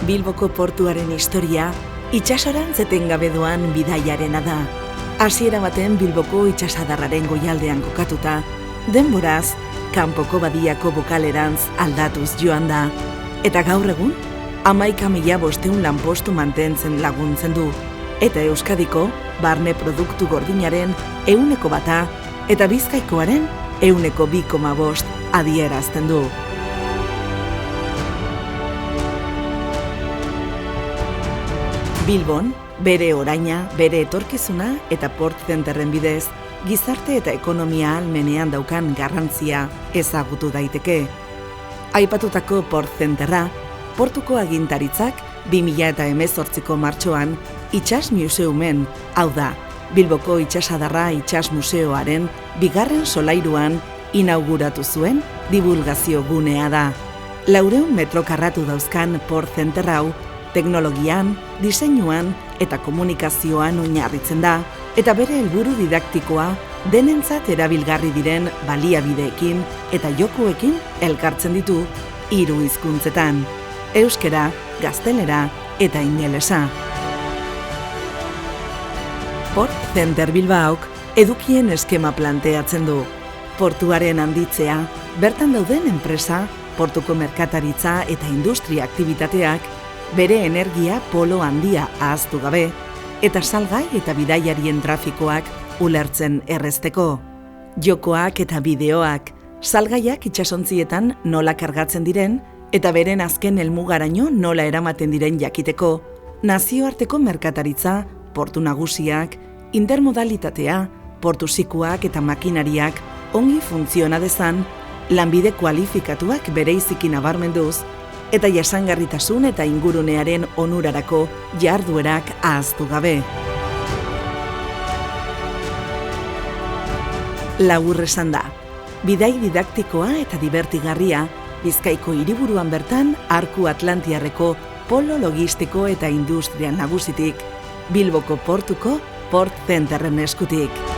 Bilboko portuaren historia, itsasorantz etengabe doan bidaiarena da. Hasiera baten Bilboko itsasadarraren goialdean kokatuta, denboraz, kanpoko badiako bokalerantz aldatuz joan da. Eta gaur egun, 11.500 lanpostu mantentzen laguntzen du. Eta Euskadiko, barne produktu gordinaren 1%, eta Bizkaikoaren 2,5% adierazten du. Bilbon, bere oraina, bere etorkizuna eta Port Centerren bidez, gizarte eta ekonomia ahalmenean daukan garrantzia ezagutu daiteke. Aipatutako Port Centerra, portuko agintaritzak 2018ko martxoan Itsas Museumen, hau da, Bilboko Itsasadarra Itsas Museoaren 2. solairuan inauguratu zuen divulgazio gunea da. 400 metro karratu dauzkan Port Center hau, teknologian, diseinuan eta komunikazioan oinarritzen da, eta bere helburu didaktikoa denentzat erabilgarri diren baliabideekin eta jokoekin elkartzen ditu 3 hizkuntzetan: euskera, gaztelera eta ingelesa. Port Center Bilbaok edukien eskema planteatzen du. Portuaren handitzea, bertan dauden enpresa, portuko merkataritza eta industria aktibitateak, bere energia polo handia ahaztu gabe, eta salgai eta bidaiarien trafikoak ulertzen errezteko. Jokoak eta bideoak, salgaiak itsasontzietan nola kargatzen diren, eta beren azken helmugaraino nola eramaten diren jakiteko, nazioarteko merkataritza, portu nagusiak, intermodalitatea, portu zikuak eta makinariak ongi funtziona dezan, lanbide kualifikatuak bereiziki nabarmenduz, eta jasangarritasun eta ingurunearen onurarako jarduerak ahaztu gabe. Labur esan da, bidai didaktikoa eta dibertigarria, Bizkaiko hiriburuan bertan arku atlantiarreko polo logistiko eta industria nagusitik, Bilboko portuko Port Centerren eskutik.